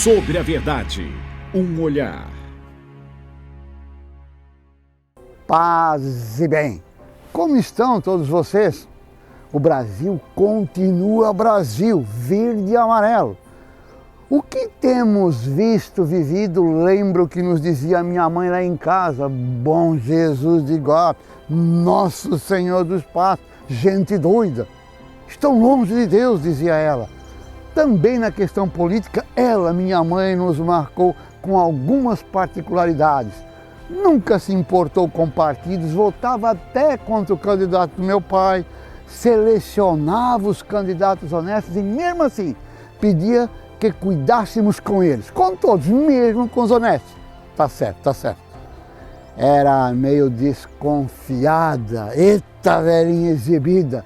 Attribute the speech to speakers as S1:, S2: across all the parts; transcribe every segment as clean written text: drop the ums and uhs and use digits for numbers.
S1: Sobre a verdade, um olhar.
S2: Paz e bem. Como estão todos vocês? O Brasil continua Brasil, verde e amarelo. O que temos visto, vivido, lembro que nos dizia minha mãe lá em casa, bom Jesus de Guadalupe, Nosso Senhor dos Passos, gente doida. Estão longe de Deus, dizia ela. Também na questão política, ela, minha mãe, nos marcou com algumas particularidades. Nunca se importou com partidos, votava até contra o candidato do meu pai, selecionava os candidatos honestos e mesmo assim pedia que cuidássemos com eles, com todos, mesmo com os honestos. Tá certo, tá certo. Era meio desconfiada, eita velhinha exibida.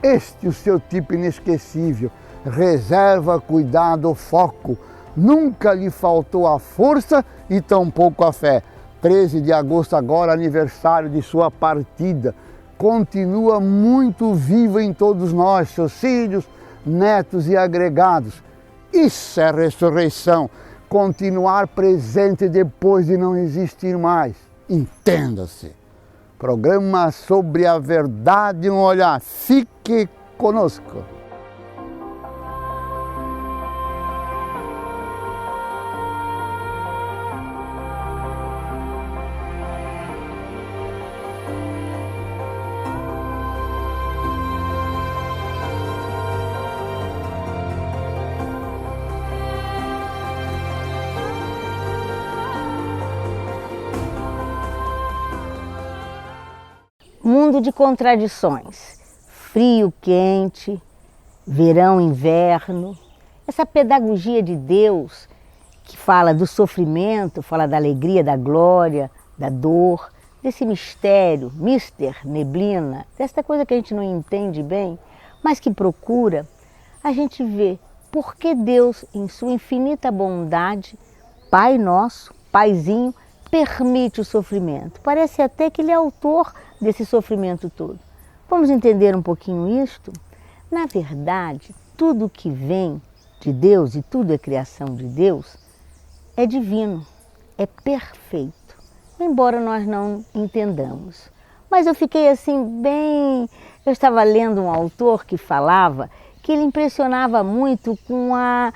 S2: Este o seu tipo inesquecível, reserva, cuidado, foco. Nunca lhe faltou a força e tampouco a fé. 13 de agosto agora, aniversário de sua partida. Continua muito viva em todos nós, seus filhos, netos e agregados. Isso é ressurreição, continuar presente depois de não existir mais. Entenda-se. Programa sobre a verdade, um olhar. Fique conosco.
S3: Mundo de contradições, frio, quente, verão, inverno. Essa pedagogia de Deus que fala do sofrimento, fala da alegria, da glória, da dor, desse mistério, mister, neblina, dessa coisa que a gente não entende bem, mas que procura, a gente vê por que Deus, em sua infinita bondade, Pai nosso, Paizinho, permite o sofrimento. Parece até que Ele é autor desse sofrimento todo. Vamos entender um pouquinho isto? Na verdade, tudo que vem de Deus, e tudo é criação de Deus, é divino, é perfeito, embora nós não entendamos. Mas eu fiquei assim bem... Eu estava lendo um autor que falava que ele impressionava muito com a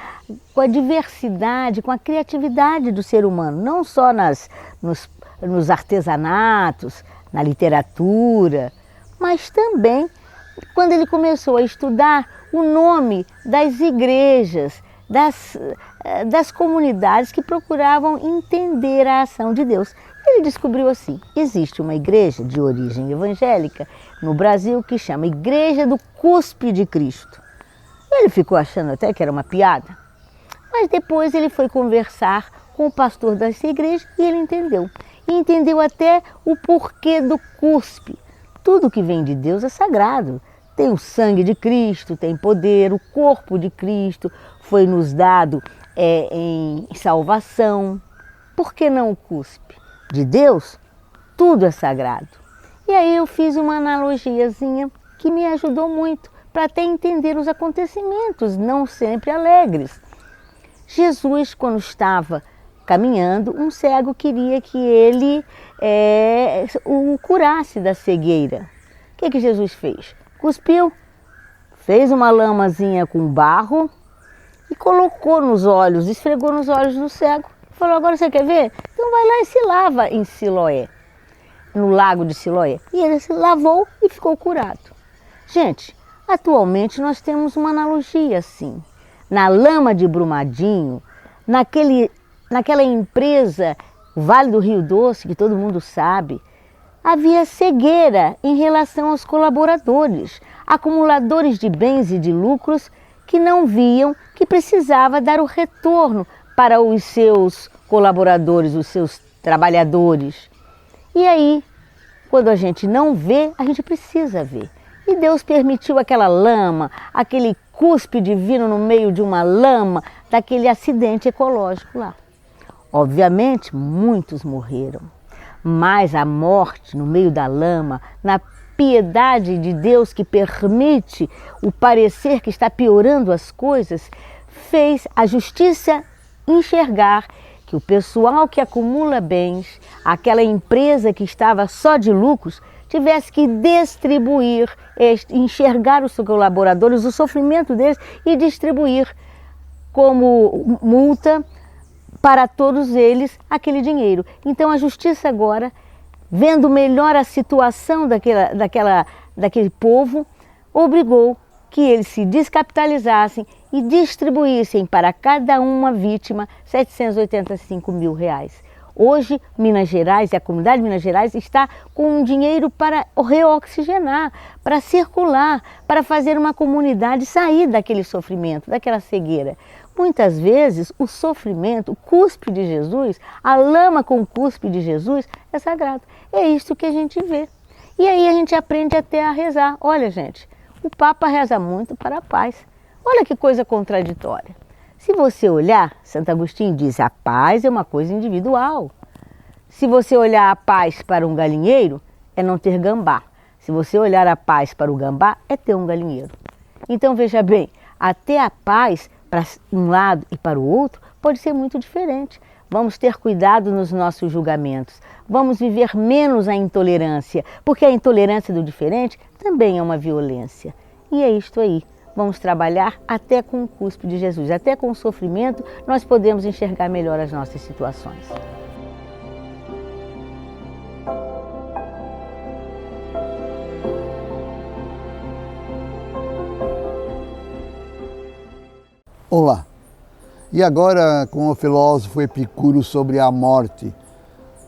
S3: diversidade, com a criatividade do ser humano, não só nos artesanatos, na literatura, mas também quando ele começou a estudar o nome das igrejas, das comunidades que procuravam entender a ação de Deus. Ele descobriu assim, existe uma igreja de origem evangélica no Brasil que chama Igreja do Cuspe de Cristo. Ele ficou achando até que era uma piada, mas depois ele foi conversar com o pastor dessa igreja e ele entendeu. E entendeu até o porquê do cuspe. Tudo que vem de Deus é sagrado. Tem o sangue de Cristo, tem poder, o corpo de Cristo foi nos dado em salvação. Por que não o cuspe? De Deus, tudo é sagrado. E aí eu fiz uma analogiazinha que me ajudou muito para até entender os acontecimentos, não sempre alegres. Jesus, quando estava caminhando, um cego queria que ele o curasse da cegueira. O que Jesus fez? Cuspiu, fez uma lamazinha com barro e colocou nos olhos, esfregou nos olhos do cego. Falou, agora você quer ver? Então vai lá e se lava em Siloé, no lago de Siloé. E ele se lavou e ficou curado. Gente, atualmente nós temos uma analogia assim. Na lama de Brumadinho, naquela empresa, o Vale do Rio Doce, que todo mundo sabe, havia cegueira em relação aos colaboradores, acumuladores de bens e de lucros que não viam que precisava dar o retorno para os seus colaboradores, os seus trabalhadores. E aí, quando a gente não vê, a gente precisa ver. E Deus permitiu aquela lama, aquele cuspe divino no meio de uma lama, daquele acidente ecológico lá. Obviamente, muitos morreram, mas a morte no meio da lama, na piedade de Deus que permite o parecer que está piorando as coisas, fez a justiça enxergar que o pessoal que acumula bens, aquela empresa que estava só de lucros, tivesse que distribuir, enxergar os seus colaboradores, o sofrimento deles e distribuir como multa para todos eles aquele dinheiro. Então a justiça agora, vendo melhor a situação daquele povo, obrigou que eles se descapitalizassem e distribuíssem para cada uma vítima R$785 mil. Hoje, Minas Gerais e a comunidade de Minas Gerais está com dinheiro para reoxigenar, para circular, para fazer uma comunidade sair daquele sofrimento, daquela cegueira. Muitas vezes o sofrimento, o cuspe de Jesus, a lama com o cuspe de Jesus é sagrado. É isso que a gente vê. E aí a gente aprende até a rezar. Olha, gente, o Papa reza muito para a paz. Olha que coisa contraditória. Se você olhar, Santo Agostinho diz, a paz é uma coisa individual. Se você olhar a paz para um galinheiro, é não ter gambá. Se você olhar a paz para o gambá, é ter um galinheiro. Então veja bem, até a paz para um lado e para o outro pode ser muito diferente. Vamos ter cuidado nos nossos julgamentos. Vamos viver menos a intolerância, porque a intolerância do diferente também é uma violência. E é isto aí. Vamos trabalhar até com o cuspe de Jesus, até com o sofrimento, nós podemos enxergar melhor as nossas situações.
S2: Olá, e agora com o filósofo Epicuro sobre a morte.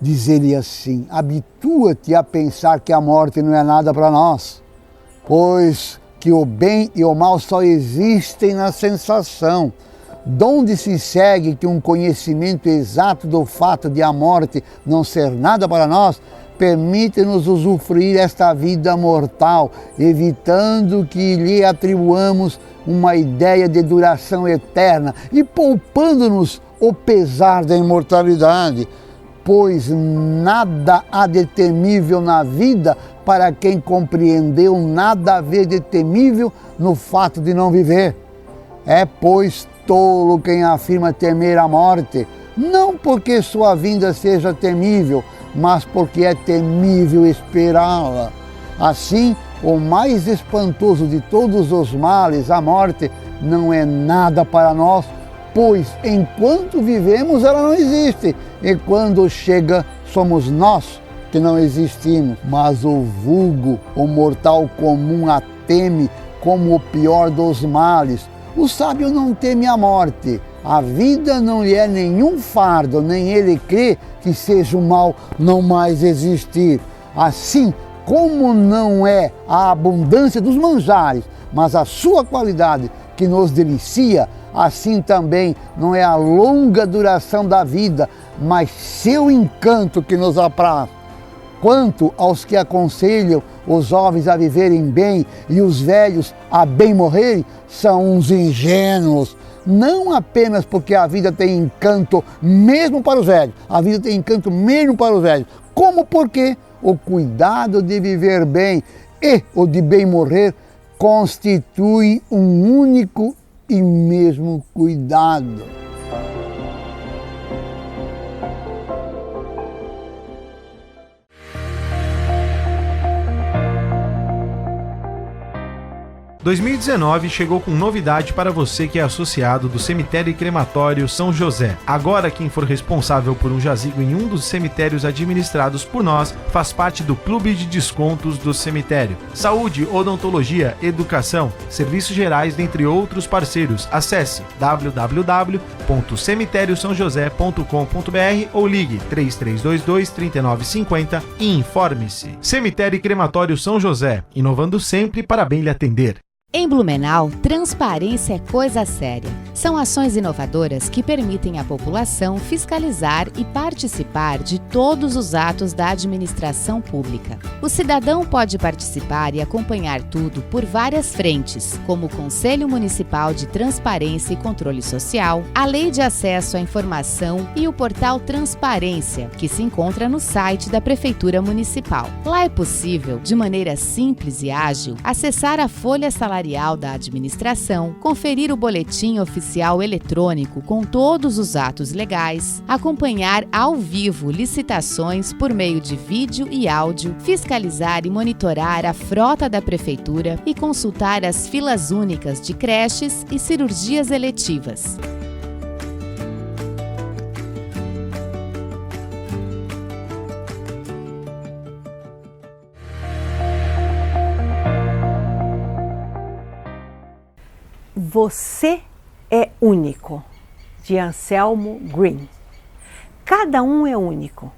S2: Diz ele assim: habitua-te a pensar que a morte não é nada para nós, pois que o bem e o mal só existem na sensação, donde se segue que um conhecimento exato do fato de a morte não ser nada para nós, permite-nos usufruir esta vida mortal, evitando que lhe atribuamos uma ideia de duração eterna e poupando-nos o pesar da imortalidade, pois nada há de temível na vida para quem compreendeu nada haver de temível no fato de não viver. É, pois, tolo quem afirma temer a morte, não porque sua vinda seja temível, mas porque é temível esperá-la. Assim, o mais espantoso de todos os males, a morte, não é nada para nós, pois enquanto vivemos ela não existe, e quando chega somos nós que não existimos. Mas o vulgo, o mortal comum a teme como o pior dos males. O sábio não teme a morte, a vida não lhe é nenhum fardo, nem ele crê que seja o mal não mais existir. Assim, como não é a abundância dos manjares, mas a sua qualidade que nos delicia, assim também não é a longa duração da vida, mas seu encanto que nos apraz. Quanto aos que aconselham os jovens a viverem bem e os velhos a bem morrerem, são uns ingênuos. Não apenas porque a vida tem encanto mesmo para os velhos, a vida tem encanto mesmo para os velhos, como porque o cuidado de viver bem e o de bem morrer constituem um único e mesmo cuidado.
S4: – 2019 chegou com novidade para você que é associado do Cemitério e Crematório São José. Agora, quem for responsável por um jazigo em um dos cemitérios administrados por nós faz parte do Clube de Descontos do Cemitério. Saúde, odontologia, educação, serviços gerais, dentre outros parceiros. Acesse www.cemitériosaojosé.com.br ou ligue 3322-3950 e informe-se. Cemitério e Crematório São José, inovando sempre para bem lhe atender.
S5: Em Blumenau, transparência é coisa séria. São ações inovadoras que permitem à população fiscalizar e participar de todos os atos da administração pública. O cidadão pode participar e acompanhar tudo por várias frentes, como o Conselho Municipal de Transparência e Controle Social, a Lei de Acesso à Informação e o portal Transparência, que se encontra no site da Prefeitura Municipal. Lá é possível, de maneira simples e ágil, acessar a folha salarial salarial da administração, conferir o boletim oficial eletrônico com todos os atos legais, acompanhar ao vivo licitações por meio de vídeo e áudio, fiscalizar e monitorar a frota da prefeitura e consultar as filas únicas de creches e cirurgias eletivas.
S6: Você é único, de Anselmo Green. Cada um é único.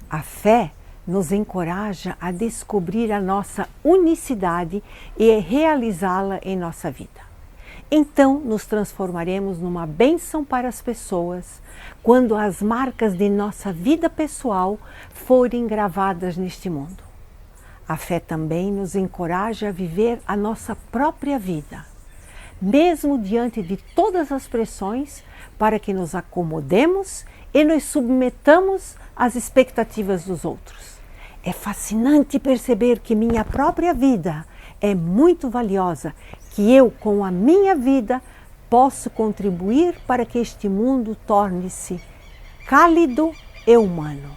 S6: A fé nos encoraja a descobrir a nossa unicidade e realizá-la em nossa vida. Então nos transformaremos numa bênção para as pessoas quando as marcas de nossa vida pessoal forem gravadas neste mundo. A fé também nos encoraja a viver a nossa própria vida, mesmo diante de todas as pressões, para que nos acomodemos e nos submetamos às expectativas dos outros. É fascinante perceber que minha própria vida é muito valiosa, que eu, com a minha vida, posso contribuir para que este mundo torne-se cálido e humano.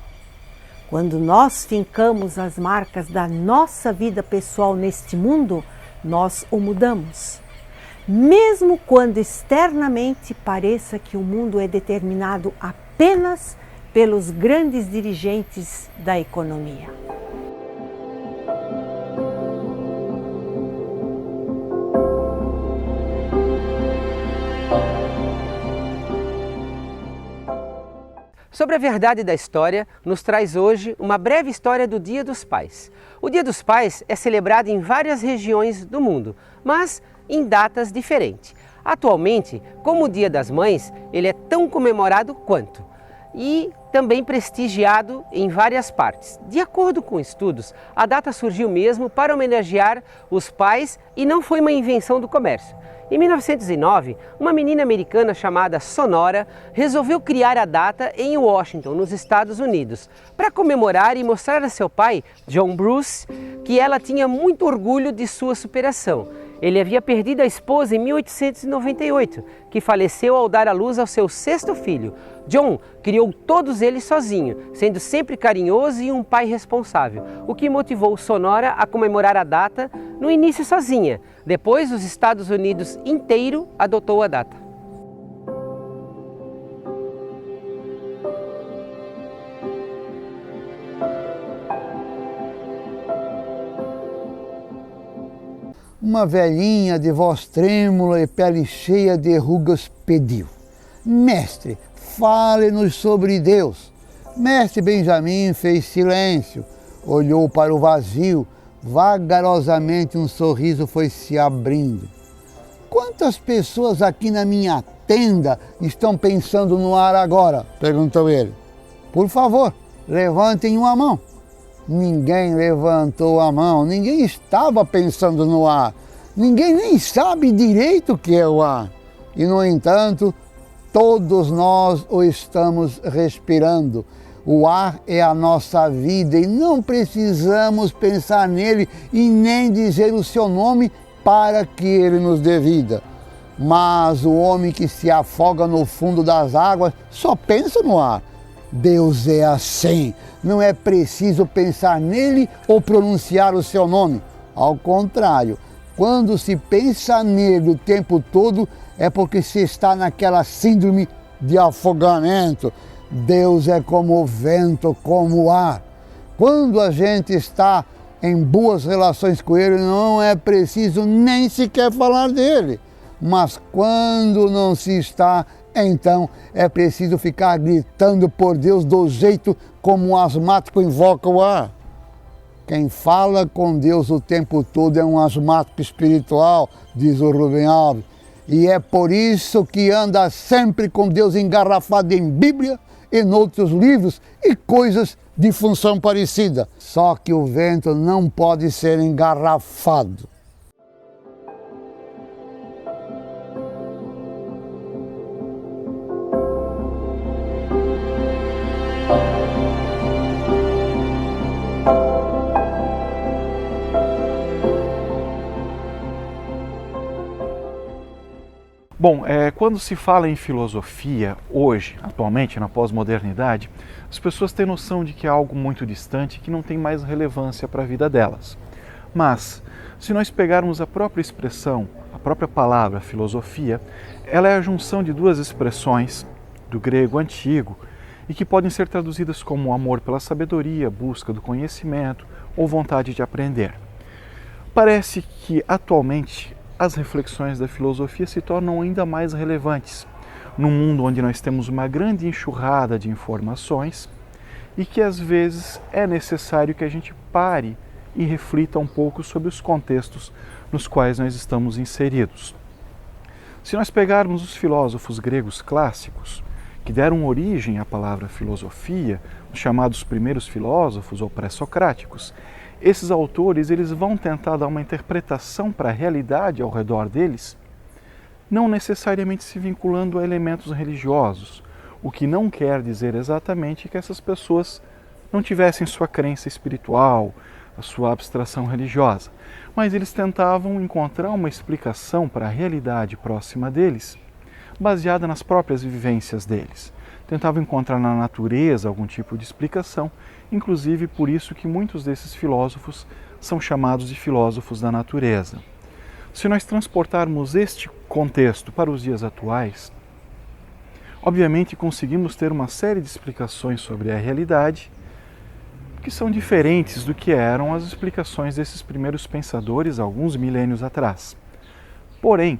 S6: Quando nós fincamos as marcas da nossa vida pessoal neste mundo, nós o mudamos. Mesmo quando externamente pareça que o mundo é determinado apenas pelos grandes dirigentes da economia.
S7: Sobre a verdade da história, nos traz hoje uma breve história do Dia dos Pais. O Dia dos Pais é celebrado em várias regiões do mundo, mas em datas diferentes. Atualmente, como o Dia das Mães, ele é tão comemorado quanto e também prestigiado em várias partes. De acordo com estudos, a data surgiu mesmo para homenagear os pais e não foi uma invenção do comércio. Em 1909, uma menina americana chamada Sonora resolveu criar a data em Washington, nos Estados Unidos, para comemorar e mostrar a seu pai, John Bruce, que ela tinha muito orgulho de sua superação. Ele havia perdido a esposa em 1898, que faleceu ao dar à luz ao seu sexto filho. John criou todos eles sozinho, sendo sempre carinhoso e um pai responsável, o que motivou Sonora a comemorar a data no início sozinha. Depois, os Estados Unidos inteiro adotou a data.
S2: Uma velhinha de voz trêmula e pele cheia de rugas pediu: Mestre, fale-nos sobre Deus. Mestre Benjamin fez silêncio, olhou para o vazio, vagarosamente um sorriso foi se abrindo. Quantas pessoas aqui na minha tenda estão pensando no ar agora? Perguntou ele. Por favor, levantem uma mão. Ninguém levantou a mão, ninguém estava pensando no ar, ninguém nem sabe direito o que é o ar. E, no entanto, todos nós o estamos respirando. O ar é a nossa vida e não precisamos pensar nele e nem dizer o seu nome para que ele nos dê vida. Mas o homem que se afoga no fundo das águas só pensa no ar. Deus é assim, não é preciso pensar nele ou pronunciar o seu nome. Ao contrário, quando se pensa nele o tempo todo, é porque se está naquela síndrome de afogamento. Deus é como o vento, como o ar. Quando a gente está em boas relações com ele, não é preciso nem sequer falar dele. Mas quando não se está, então é preciso ficar gritando por Deus do jeito como um asmático invoca o ar. Quem fala com Deus o tempo todo é um asmático espiritual, diz o Rubem Alves. E é por isso que anda sempre com Deus engarrafado em Bíblia, em outros livros e coisas de função parecida. Só que o vento não pode ser engarrafado.
S8: Bom, quando se fala em filosofia, hoje, atualmente, na pós-modernidade, as pessoas têm noção de que é algo muito distante, que não tem mais relevância para a vida delas. Mas, se nós pegarmos a própria expressão, a própria palavra filosofia, ela é a junção de duas expressões do grego antigo e que podem ser traduzidas como amor pela sabedoria, busca do conhecimento ou vontade de aprender. Parece que, atualmente, as reflexões da filosofia se tornam ainda mais relevantes num mundo onde nós temos uma grande enxurrada de informações e que às vezes é necessário que a gente pare e reflita um pouco sobre os contextos nos quais nós estamos inseridos. Se nós pegarmos os filósofos gregos clássicos, que deram origem à palavra filosofia, os chamados primeiros filósofos ou pré-socráticos, esses autores eles vão tentar dar uma interpretação para a realidade ao redor deles, não necessariamente se vinculando a elementos religiosos, o que não quer dizer exatamente que essas pessoas não tivessem sua crença espiritual, a sua abstração religiosa, mas eles tentavam encontrar uma explicação para a realidade próxima deles, baseada nas próprias vivências deles. Tentavam encontrar na natureza algum tipo de explicação, inclusive por isso que muitos desses filósofos são chamados de filósofos da natureza. Se nós transportarmos este contexto para os dias atuais, obviamente conseguimos ter uma série de explicações sobre a realidade que são diferentes do que eram as explicações desses primeiros pensadores alguns milênios atrás. Porém,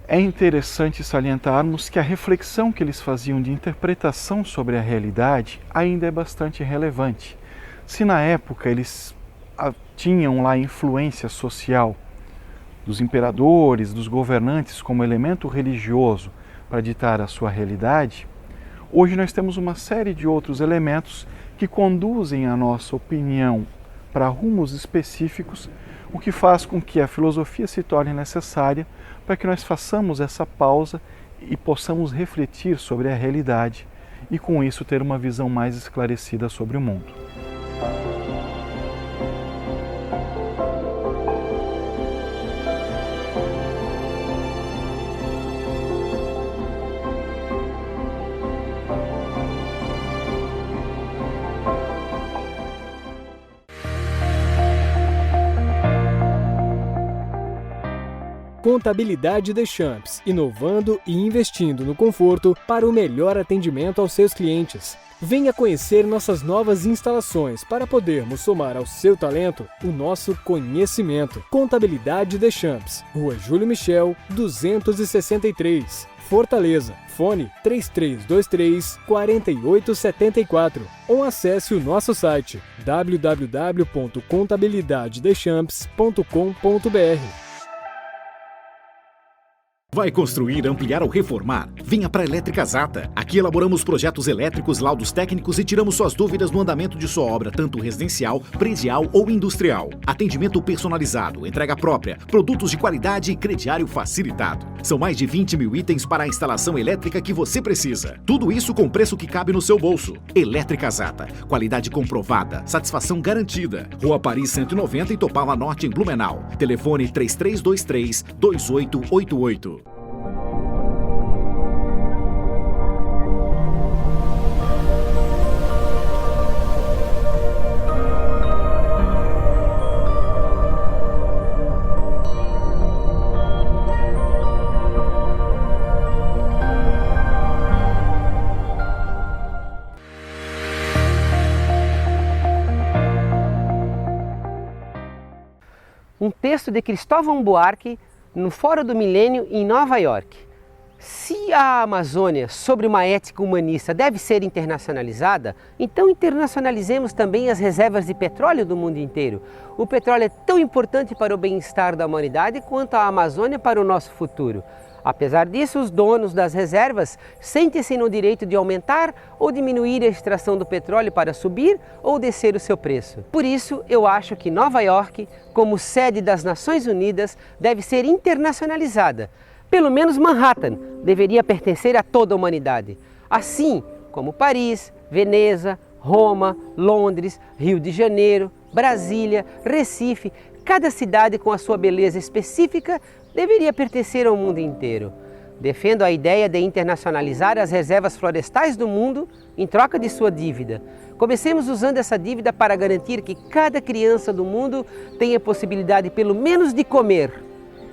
S8: é interessante salientarmos que a reflexão que eles faziam de interpretação sobre a realidade ainda é bastante relevante. Se na época eles tinham lá a influência social dos imperadores, dos governantes como elemento religioso para ditar a sua realidade, hoje nós temos uma série de outros elementos que conduzem a nossa opinião para rumos específicos, o que faz com que a filosofia se torne necessária para que nós façamos essa pausa e possamos refletir sobre a realidade e com isso ter uma visão mais esclarecida sobre o mundo.
S9: Contabilidade Deschamps, inovando e investindo no conforto para o melhor atendimento aos seus clientes. Venha conhecer nossas novas instalações para podermos somar ao seu talento o nosso conhecimento. Contabilidade Deschamps, Rua Júlio Michel, 263, Fortaleza. Fone 3323-4874 ou acesse o nosso site www.contabilidadedeschamps.com.br.
S1: Vai construir, ampliar ou reformar? Venha para a Elétrica Zata. Aqui elaboramos projetos elétricos, laudos técnicos e tiramos suas dúvidas no andamento de sua obra, tanto residencial, predial ou industrial. Atendimento personalizado, entrega própria, produtos de qualidade e crediário facilitado. São mais de 20 mil itens para a instalação elétrica que você precisa. Tudo isso com preço que cabe no seu bolso. Elétrica Zata. Qualidade comprovada, satisfação garantida. Rua Paris 190 em Topala Norte, em Blumenau. Telefone 3323-2888.
S7: Um texto de Cristóvão Buarque no Fórum do Milênio em Nova York. Se a Amazônia, sobre uma ética humanista, deve ser internacionalizada, então internacionalizemos também as reservas de petróleo do mundo inteiro. O petróleo é tão importante para o bem-estar da humanidade quanto a Amazônia para o nosso futuro. Apesar disso, os donos das reservas sentem-se no direito de aumentar ou diminuir a extração do petróleo para subir ou descer o seu preço. Por isso, eu acho que Nova York, como sede das Nações Unidas, deve ser internacionalizada. Pelo menos Manhattan deveria pertencer a toda a humanidade. Assim como Paris, Veneza, Roma, Londres, Rio de Janeiro, Brasília, Recife, cada cidade com a sua beleza específica deveria pertencer ao mundo inteiro. Defendo a ideia de internacionalizar as reservas florestais do mundo em troca de sua dívida. Comecemos usando essa dívida para garantir que cada criança do mundo tenha possibilidade pelo menos de comer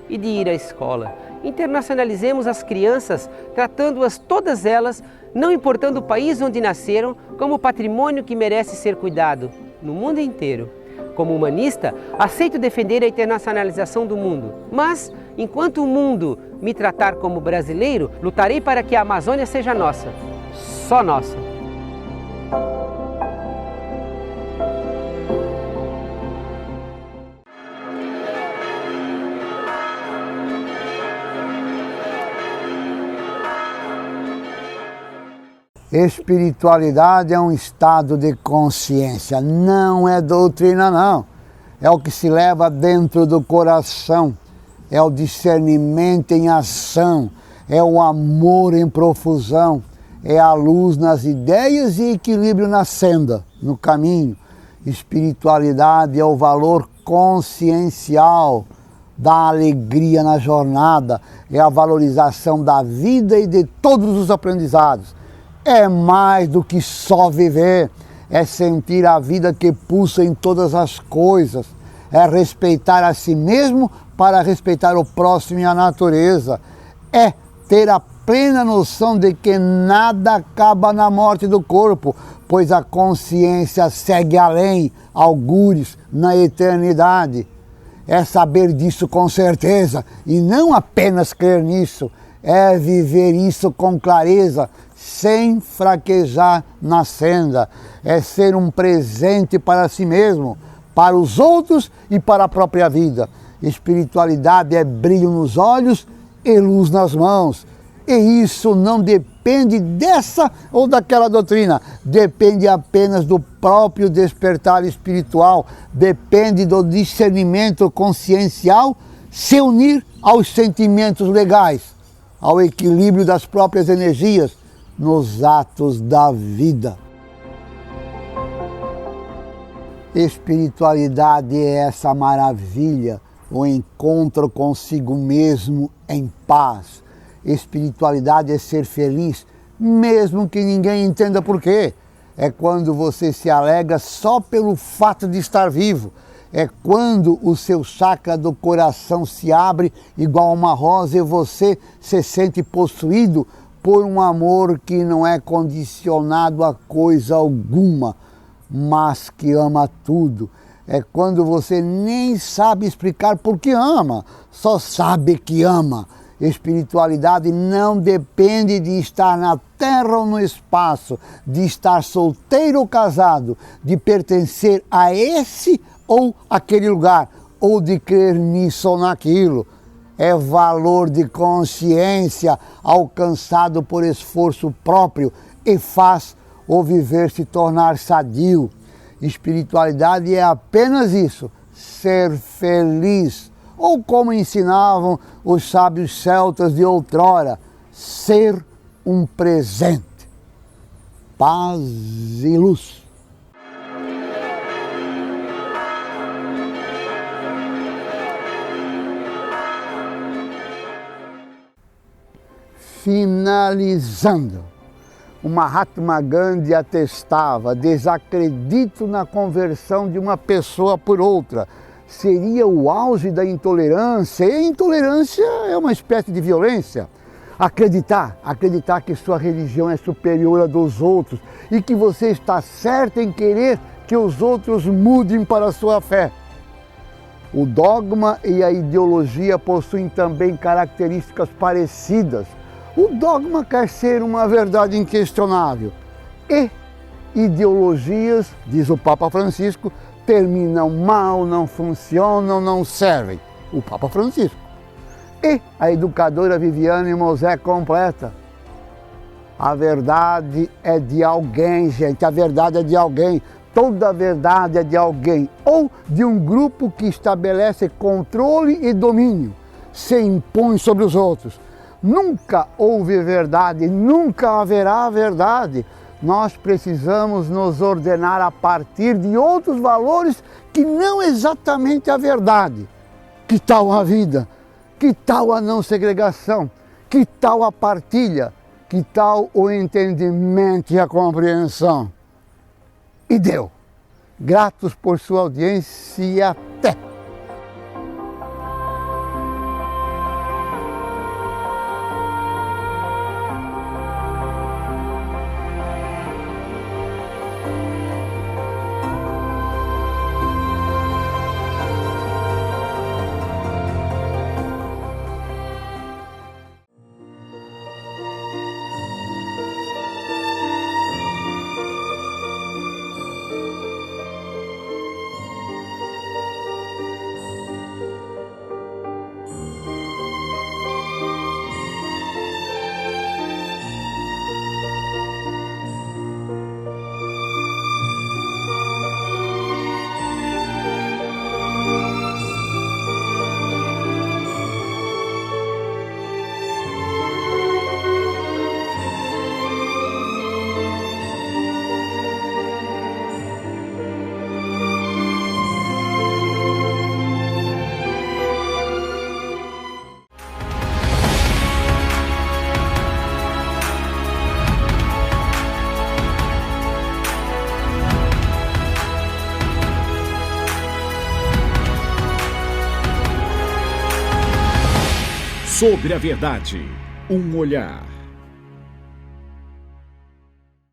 S7: e de ir à escola. Internacionalizemos as crianças, tratando-as todas elas, não importando o país onde nasceram, como patrimônio que merece ser cuidado no mundo inteiro. Como humanista, aceito defender a internacionalização do mundo, mas, enquanto o mundo me tratar como brasileiro, lutarei para que a Amazônia seja nossa, só nossa.
S2: Espiritualidade é um estado de consciência, não é doutrina não. É o que se leva dentro do coração, é o discernimento em ação, é o amor em profusão, é a luz nas ideias e equilíbrio na senda, no caminho. Espiritualidade é o valor consciencial da alegria na jornada, é a valorização da vida e de todos os aprendizados. É mais do que só viver, é sentir a vida que pulsa em todas as coisas, é respeitar a si mesmo para respeitar o próximo e a natureza, é ter a plena noção de que nada acaba na morte do corpo, pois a consciência segue além, algures, na eternidade. É saber disso com certeza e não apenas crer nisso, é viver isso com clareza, sem fraquejar na senda, é ser um presente para si mesmo, para os outros e para a própria vida. Espiritualidade é brilho nos olhos e luz nas mãos. E isso não depende dessa ou daquela doutrina, depende apenas do próprio despertar espiritual, depende do discernimento consciencial se unir aos sentimentos legais, ao equilíbrio das próprias energias, nos atos da vida. Espiritualidade é essa maravilha, o encontro consigo mesmo em paz. Espiritualidade é ser feliz, mesmo que ninguém entenda por quê. É quando você se alegra só pelo fato de estar vivo. É quando o seu chakra do coração se abre igual uma rosa e você se sente possuído por um amor que não é condicionado a coisa alguma, mas que ama tudo. É quando você nem sabe explicar por que ama, só sabe que ama. Espiritualidade não depende de estar na terra ou no espaço, de estar solteiro ou casado, de pertencer a esse ou aquele lugar, ou de crer nisso ou naquilo. É valor de consciência alcançado por esforço próprio e faz o viver se tornar sadio. Espiritualidade é apenas isso, ser feliz. Ou como ensinavam os sábios celtas de outrora, ser um presente. Paz e luz. Finalizando, o Mahatma Gandhi atestava: desacredito na conversão de uma pessoa por outra. Seria o auge da intolerância, e a intolerância é uma espécie de violência. Acreditar que sua religião é superior à dos outros e que você está certo em querer que os outros mudem para a sua fé. O dogma e a ideologia possuem também características parecidas. O dogma quer ser uma verdade inquestionável e ideologias, diz o Papa Francisco, terminam mal, não funcionam, não servem. O Papa Francisco. E a educadora Viviane Mosé completa: a verdade é de alguém, gente, a verdade é de alguém. Toda verdade é de alguém ou de um grupo que estabelece controle e domínio, se impõe sobre os outros. Nunca houve verdade, nunca haverá verdade. Nós precisamos nos ordenar a partir de outros valores que não exatamente a verdade. Que tal a vida? Que tal a não segregação? Que tal a partilha? Que tal o entendimento e a compreensão? E deu. Gratos por sua audiência e até!
S1: Sobre a verdade, um olhar.